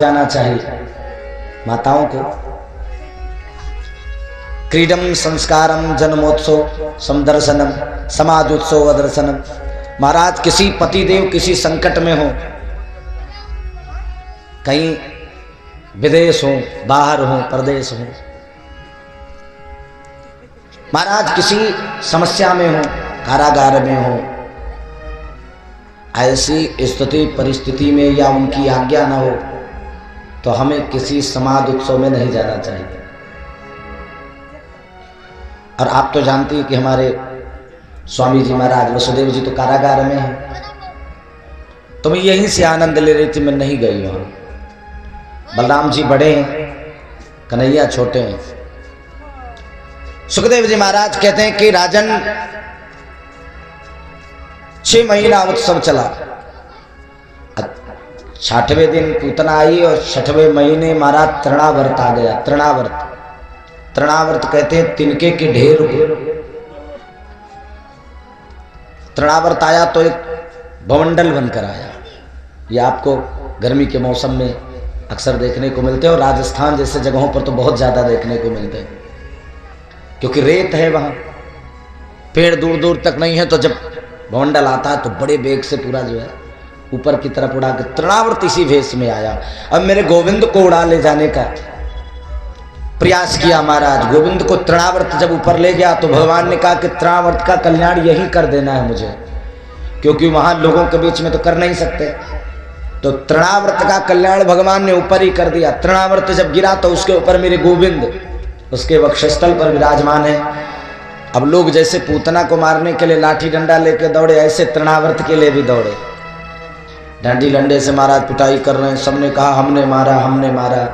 जाना चाहिए माताओं को। क्रीडम संस्कारम जन्मोत्सव समदर्शनम समाजोत्सव अदर्शनम। महाराज किसी पतिदेव किसी संकट में हो, कहीं विदेश हो, बाहर हो, परदेश हो, महाराज किसी समस्या में हो, कारागार में हो, ऐसी स्थिति परिस्थिति में या उनकी आज्ञा न हो तो हमें किसी समाज उत्सव में नहीं जाना चाहिए। और आप तो जानती हैं कि हमारे स्वामी जी महाराज वसुदेव जी तो कारागार में हैं, तो मैं यहीं से आनंद ले रही थी, मैं नहीं गई वहां। बलराम जी बड़े हैं, कन्हैया छोटे हैं। सुखदेव जी महाराज कहते हैं कि राजन 6 महीना उत्सव चला। 6वें दिन पूतना आई और 6वें महीने महाराज तृणावर्त आ गया। तृणावर्त कहते हैं तिनके के ढेर को। तृणावर्त आया तो एक बवंडल बनकर आया। यह आपको गर्मी के मौसम में अक्सर देखने को मिलते हैं और राजस्थान जैसे जगहों पर तो बहुत ज्यादा देखने को मिलते हैं, क्योंकि रेत है वहां, पेड़ दूर दूर तक नहीं है। तो जब बवंडल आता है तो बड़े बेग से पूरा जो है ऊपर की तरफ उड़ा के तृणावर्त इसी भेष में आया। अब मेरे गोविंद को उड़ा ले जाने का प्रयास किया महाराज। गोविंद को तृणावर्त जब ऊपर ले गया तो भगवान ने कहा कि तृणावर्त का कल्याण यही कर देना है मुझे, क्योंकि वहां लोगों के बीच में तो कर नहीं सकते। तो तृणावर्त का कल्याण भगवान ने ऊपर ही कर दिया। तृणावर्त जब गिरा तो उसके ऊपर मेरे गोविंद उसके वक्षस्थल पर विराजमान है। अब लोग जैसे पूतना को मारने के लिए लाठी डंडा लेके दौड़े, ऐसे तृणावर्त के लिए भी दौड़े। डंडी डंडे से महाराज पिटाई कर रहे हैं। सबने कहा हमने मारा, हमने मारा।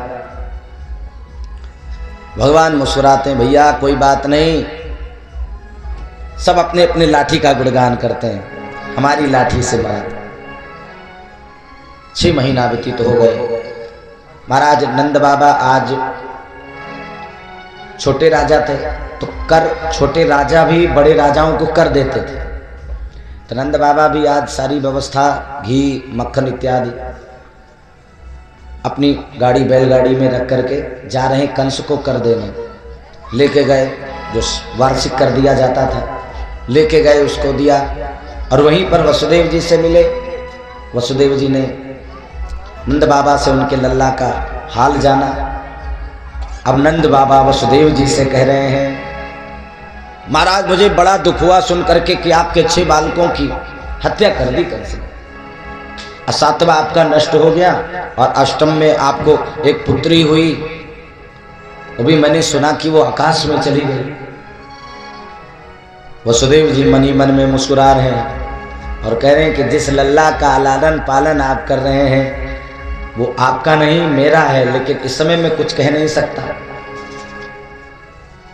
भगवान मुस्कुराते हैं, भैया कोई बात नहीं। सब अपने अपने लाठी का गुणगान करते हैं, हमारी लाठी से मारा। 6 महीना व्यतीत हो गए। महाराज नंद बाबा आज छोटे राजा थे, तो कर छोटे राजा भी बड़े राजाओं को कर देते थे। तो नंद बाबा भी आज सारी व्यवस्था घी मक्खन इत्यादि अपनी गाड़ी बैलगाड़ी में रख करके जा रहे कंस को कर देने। लेके गए, जो वार्षिक कर दिया जाता था लेके गए, उसको दिया। और वहीं पर वसुदेव जी से मिले। वसुदेव जी ने नंद बाबा से उनके लल्ला का हाल जाना। अब नंद बाबा वसुदेव जी से कह रहे हैं, महाराज मुझे बड़ा दुख हुआ सुन करके कि आपके 6 बालकों की हत्या कर दी कंस ने। 7वां आपका नष्ट हो गया और 8वें में आपको एक पुत्री हुई, वो भी मैंने सुना कि वो आकाश में चली गई। वसुदेव जी मन ही मन में मुस्कुरा रहे हैं और कह रहे हैं कि जिस लल्ला का लालन पालन आप कर रहे हैं वो आपका नहीं मेरा है, लेकिन इस समय मैं कुछ कह नहीं सकता।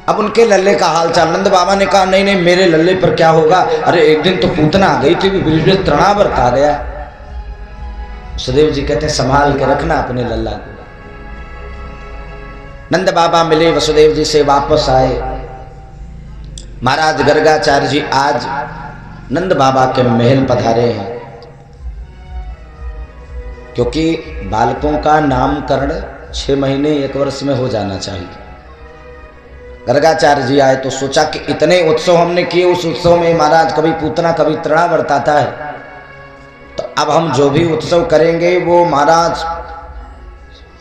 अब उनके लल्ले का हालचाल नंद बाबा ने कहा, नहीं नहीं मेरे लल्ले पर क्या होगा, अरे एक दिन तो पूतना आ गई थी, बीच में तृणावर्त आ गया। वसुदेव जी कहते हैं संभाल के रखना अपने लल्ला को। नंद बाबा मिले वसुदेव जी से, वापस आए। महाराज गर्गाचार्य जी आज नंद बाबा के महल पधारे हैं, क्योंकि बालकों का नामकरण 6 महीने 1 वर्ष में हो जाना चाहिए। गर्गाचार्य जी आए तो सोचा कि इतने उत्सव हमने किए, उस उत्सव में महाराज कभी पूतना कभी तृणावर्त आता है, तो अब हम जो भी उत्सव करेंगे वो महाराज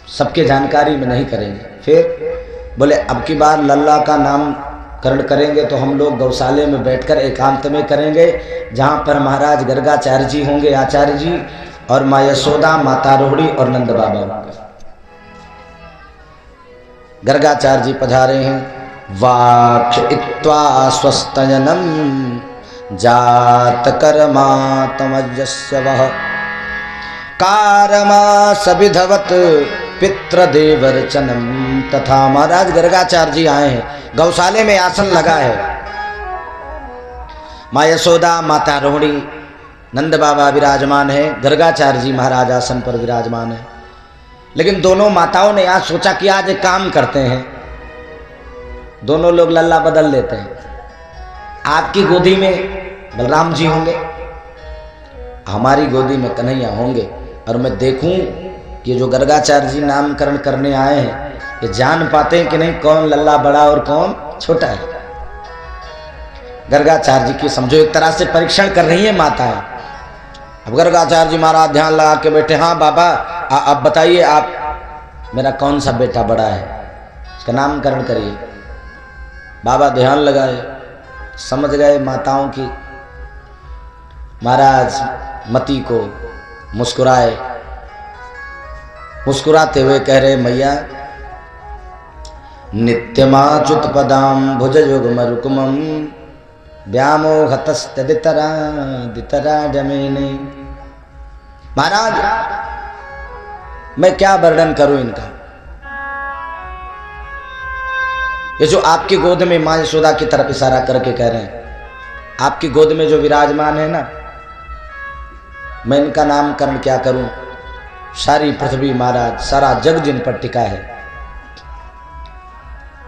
सबके जानकारी में नहीं करेंगे। फिर बोले अब की बार लल्ला का नामकरण करेंगे तो हम लोग गौशाले में बैठकर एकांत में करेंगे, जहाँ पर महाराज गर्गाचार्य जी होंगे, आचार्य जी, और माँ यशोदा, माता रोहिणी और नंद बाबा होंगे। गर्गाचार्य जी पधारे हैं। वाक्ष इत्वा स्वस्तयनम जात कर्मातमजस्य वह कारमा सविधवत पितृदेवर्चनम तथा। महाराज गर्गाचार्य जी आए हैं, गौशाले में आसन लगा है। माँ यशोदा, माता रोहिणी, नंद बाबा विराजमान है, गर्गाचार्य जी महाराज आसन पर विराजमान है। लेकिन दोनों माताओं ने आज सोचा कि आज एक काम करते हैं, दोनों लोग लल्ला बदल लेते हैं। आपकी गोदी में बलराम जी होंगे, हमारी गोदी में कन्हैया होंगे, और मैं देखूं कि जो गर्गाचार्य जी नामकरण करने आए हैं ये जान पाते हैं कि नहीं कौन लल्ला बड़ा और कौन छोटा है। गर्गाचार्य जी की समझो एक तरह से परीक्षण कर रही है माताएं। अब गर्गाचार्य जी महाराज ध्यान लगा के बैठे, हाँ बाबा अब बताइए आप मेरा कौन सा बेटा बड़ा है, उसका नामकरण करिए। बाबा ध्यान लगाए, समझ गए माताओं की। महाराज मती को मुस्कुराए, मुस्कुराते हुए कह रहे मैया नित्यमाच्युत पदाम भुज युग्म रुक्मम व्यामोहतस्तदितरा दितरा जमीने। महाराज मैं क्या वर्णन करूं इनका। ये जो आपकी गोद में मां यशोदा की तरफ इशारा करके कह रहे हैं, आपकी गोद में जो विराजमान है ना, मैं इनका नामकरण क्या करूं। सारी पृथ्वी महाराज सारा जग जिन पर टिका है,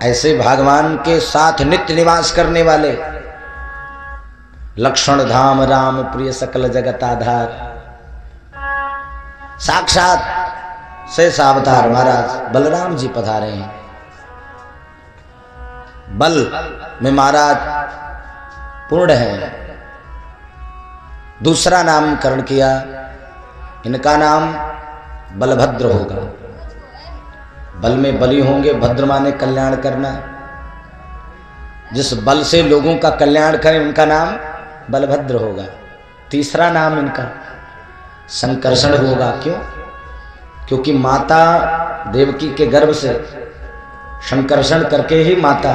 ऐसे भगवान के साथ नित्य निवास करने वाले लक्ष्मण धाम राम प्रिय सकल जगत आधार साक्षात शेष अवतार महाराज बलराम जी पधारे हैं। बल में महाराज पूर्ण है। दूसरा नामकरण किया, इनका नाम बलभद्र होगा। बल में बली होंगे, भद्र माने कल्याण करना। जिस बल से लोगों का कल्याण करें उनका नाम बलभद्र होगा। तीसरा नाम इनका संकर्षण होगा। क्यों? क्योंकि माता देवकी के गर्भ से संकर्षण करके ही माता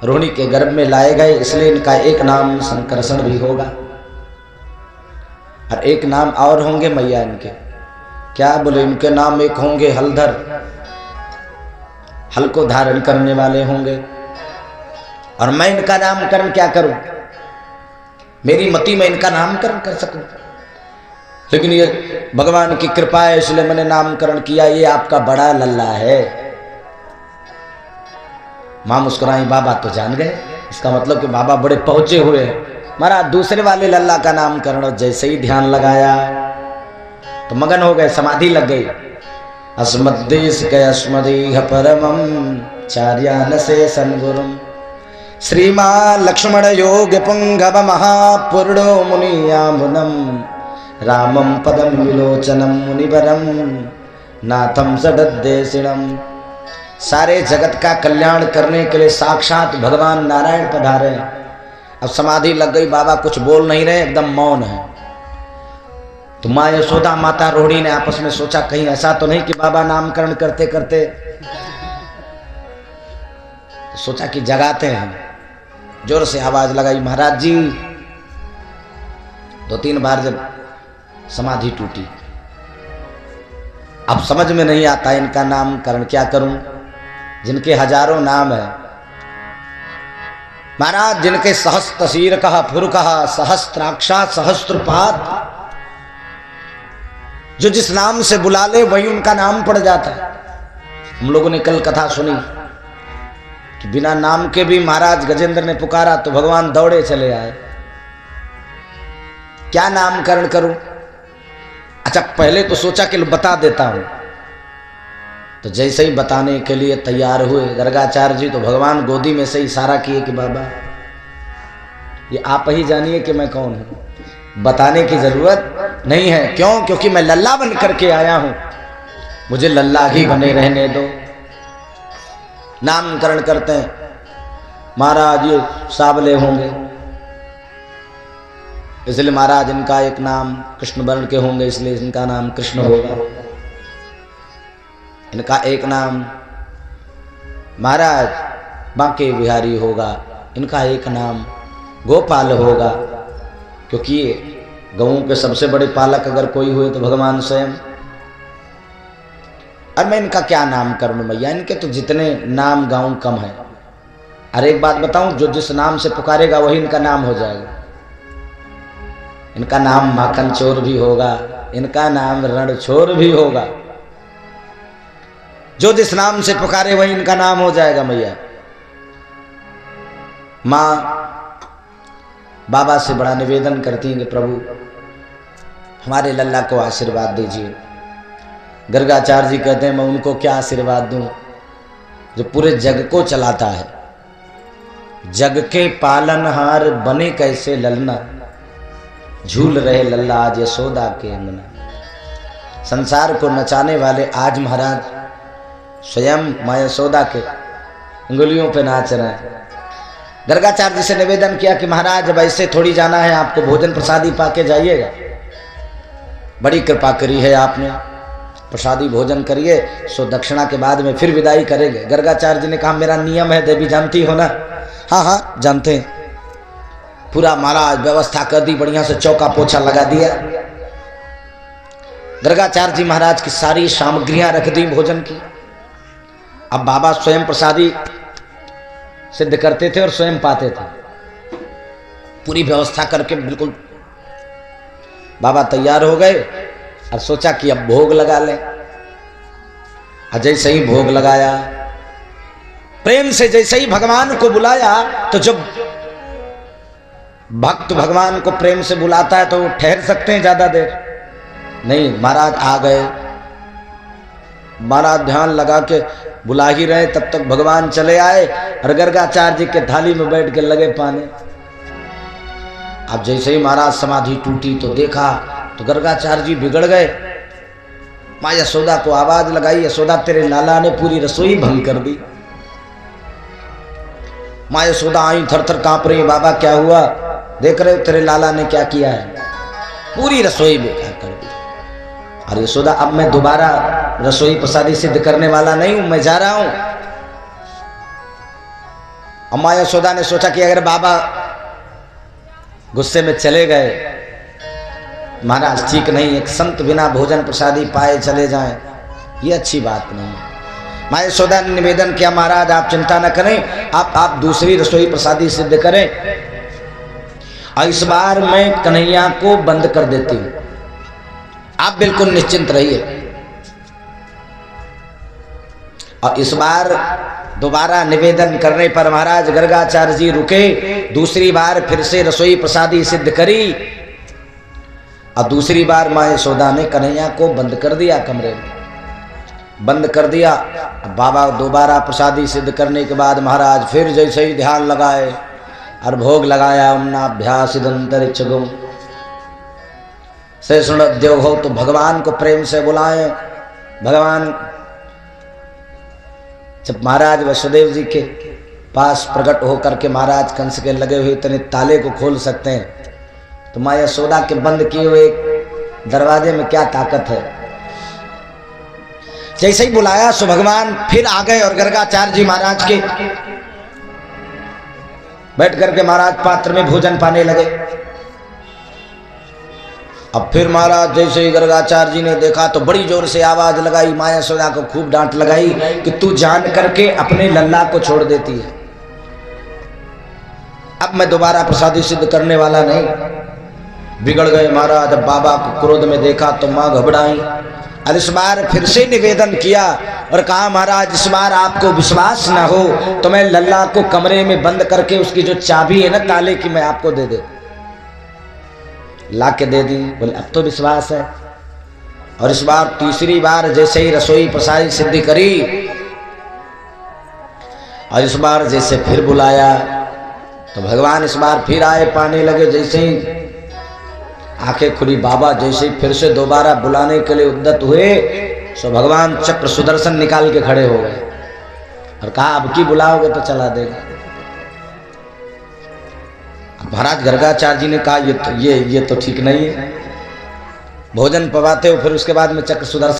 रोहिणी के गर्भ में लाए गए, इसलिए इनका एक नाम संकर्षण भी होगा। और एक नाम और होंगे मैया इनके, क्या बोले, इनके नाम एक होंगे हलधर, हल को धारण करने वाले होंगे। और मैं इनका नामकरण क्या करूं, मेरी मति में इनका नामकरण कर सकूं, लेकिन ये भगवान की कृपा है इसलिए मैंने नामकरण किया। ये आपका बड़ा लल्ला है। मां मुस्कुराई, बाबा तो जान गए, इसका मतलब कि बाबा बड़े पहुंचे हुए हैं। महाराज दूसरे वाले लल्ला का नामकरण जैसे ही ध्यान लगाया तो मगन हो गए, समाधि लग गई। अस्मद्देश के अस्मदीह परमं चार्यान से सन्गुरुम श्रीमा लक्ष्मण योग पुंगव महापूर्णो मुनियामुनम रामं पदम विलोचनम मुनिवरम नाथम सदद्देशिणम। सारे जगत का कल्याण करने के लिए साक्षात भगवान नारायण पधारे। अब समाधि लग गई, बाबा कुछ बोल नहीं रहे, एकदम मौन है। तो माँ यशोदा माता रोहिणी ने आपस में सोचा कहीं ऐसा तो नहीं कि बाबा नामकरण करते करते, तो सोचा कि जगाते हैं। जोर से आवाज लगाई, महाराज जी। 2-3 बार जब समाधि टूटी, अब समझ में नहीं आता इनका नामकरण क्या करूं। जिनके हजारों नाम है महाराज, जिनके सहस्त्र शीर कहा, फुर कहा, सहस्त्राक्षा, सहस्त्रपाद, जो जिस नाम से बुला ले वही उनका नाम पड़ जाता है। हम लोगों ने कल कथा सुनी कि बिना नाम के भी महाराज गजेंद्र ने पुकारा तो भगवान दौड़े चले आए। क्या नामकरण करूं? अच्छा, पहले तो सोचा कि बता देता हूं, तो जैसे ही बताने के लिए तैयार हुए गर्गाचार्य जी तो भगवान गोदी में से इशारा किए कि बाबा ये आप ही जानिए कि मैं कौन हूं, बताने की जरूरत नहीं है। क्यों? क्योंकि मैं लल्ला बन करके आया हूं, मुझे लल्ला ही बने रहने दो। नामकरण करते हैं महाराज, ये साबले होंगे इसलिए महाराज इनका एक नाम कृष्ण वर्ण के होंगे, इसलिए इनका नाम कृष्ण होगा। इनका एक नाम महाराज बांके बिहारी होगा, इनका एक नाम गोपाल होगा, क्योंकि ये गौओं के सबसे बड़े पालक अगर कोई हुए तो भगवान स्वयं। और मैं इनका क्या नाम करूं मैया, इनके तो जितने नाम गाँव कम है। अरे एक बात बताऊं, जो जिस नाम से पुकारेगा वही इनका नाम हो जाएगा। इनका नाम माखन चोर भी होगा, इनका नाम रणछोर भी होगा। जो जिस नाम से पुकारे वही इनका नाम हो जाएगा मैया। मां बाबा से बड़ा निवेदन करती हैं कि प्रभु हमारे लल्ला को आशीर्वाद दीजिए। गर्गाचार्य जी कहते हैं मैं उनको क्या आशीर्वाद दूं जो पूरे जग को चलाता है। जग के पालनहार बने कैसे ललना, झूल रहे लल्ला आज यशोदा के अंगना। संसार को नचाने वाले आज महाराज स्वयं मां यशोदा के उंगलियों पे नाच रहे हैं। गर्गाचार्य जी से निवेदन किया कि महाराज अब ऐसे थोड़ी जाना है, आपको भोजन प्रसादी पाके जाइएगा। बड़ी कृपा करी है आपने, प्रसादी भोजन करिए, सो दक्षिणा के बाद में फिर विदाई करेंगे। गर्गाचार्य जी ने कहा मेरा नियम है देवी, जानती हो ना? हाँ हाँ जानते हैं। पूरा महाराज व्यवस्था कर दी, बढ़िया से चौका पोछा लगा दिया। गर्गाचार्य जी महाराज की सारी सामग्रियां रख दी भोजन की। अब बाबा स्वयं प्रसादी सिद्ध करते थे और स्वयं पाते थे। पूरी व्यवस्था करके बिल्कुल बाबा तैयार हो गए और सोचा कि अब भोग लगा लें। जैसे ही भोग लगाया, प्रेम से जैसे ही भगवान को बुलाया, तो जब भक्त भगवान को प्रेम से बुलाता है तो वो ठहर सकते हैं ज्यादा देर? नहीं, महाराज आ गए। महाराज ध्यान लगा के बुला ही रहे, तब तक भगवान चले आए और गर्गाचार्य जी के थाली में बैठ के लगे पाने। अब जैसे ही महाराज समाधि टूटी तो देखा तो गर्गाचार्य जी बिगड़ गए। मां यशोदा को आवाज लगाई, यशोदा तेरे लाला ने पूरी रसोई भंग कर दी। मां यशोदा आई, थर थर कांप रही, बाबा क्या हुआ? देख रहे हो तेरे लाला ने क्या किया है, पूरी रसोई बेकार कर दी। और यशोदा अब मैं दोबारा रसोई प्रसादी सिद्ध करने वाला नहीं हूं, मैं जा रहा हूं। अम्मा यशोदा ने सोचा कि अगर बाबा गुस्से में चले गए, महाराज ठीक नहीं, एक संत बिना भोजन प्रसादी पाए चले जाएं, ये अच्छी बात नहीं है। मां यशोदा ने निवेदन किया महाराज आप चिंता न करें, आप दूसरी रसोई प्रसादी सिद्ध करें और इस बार मैं कन्हैया को बंद कर देती हूं, आप बिल्कुल निश्चिंत रहिए। और इस बार दोबारा निवेदन करने पर महाराज गर्गाचार्य जी रुके, दूसरी बार फिर से रसोई प्रसादी सिद्ध करी और दूसरी बार मां यशोदा ने कन्हैया को बंद कर दिया, कमरे में बंद कर दिया। बाबा दोबारा प्रसादी सिद्ध करने के बाद महाराज फिर जैसे ही ध्यान लगाए और भोग लगाया, उन्नाभ्यासिदंतरिक्ष गुम से सुनद्यो हो, तो भगवान को प्रेम से बुलाए। भगवान जब महाराज वसुदेव जी के पास प्रकट होकर के महाराज कंस के लगे हुए इतने ताले को खोल सकते हैं, तो मां यशोदा के बंद किए हुए दरवाजे में क्या ताकत है। जैसे ही बुलाया सो भगवान फिर आ गए और गर्गाचार्य जी महाराज के बैठ करके महाराज पात्र में भोजन पाने लगे। अब फिर महाराज जैसे ही गर्गाचार्य जी ने देखा तो बड़ी जोर से आवाज लगाई, मां यशोदा को खूब डांट लगाई कि तू जान करके अपने लल्ला को छोड़ देती है, अब मैं दोबारा प्रसादी सिद्ध करने वाला नहीं। बिगड़ गए महाराज। अब बाबा को क्रोध में देखा तो मां घबराई और इस बार फिर से निवेदन किया और कहा महाराज इस बार आपको विश्वास ना हो तो मैं लल्ला को कमरे में बंद करके उसकी जो चाबी है ना ताले की, मैं आपको दे दे। ला के दे दी। बोले अब तो विश्वास है। और इस बार तीसरी बार जैसे ही रसोई प्रसादी सिद्धि करी और इस बार जैसे फिर बुलाया तो भगवान इस बार फिर आए, पाने लगे। जैसे ही आंखें खुली, बाबा जैसे ही फिर से दोबारा बुलाने के लिए उद्यत हुए सो भगवान चक्र सुदर्शन निकाल के खड़े हो गए और कहा अब की बुलाओगे तो चला देगा। महाराज गर्गाचार्य जी ने कहा ये तो ठीक नहीं है, भोजन पवाते हो फिर उसके बाद में चक्र सुदर्शन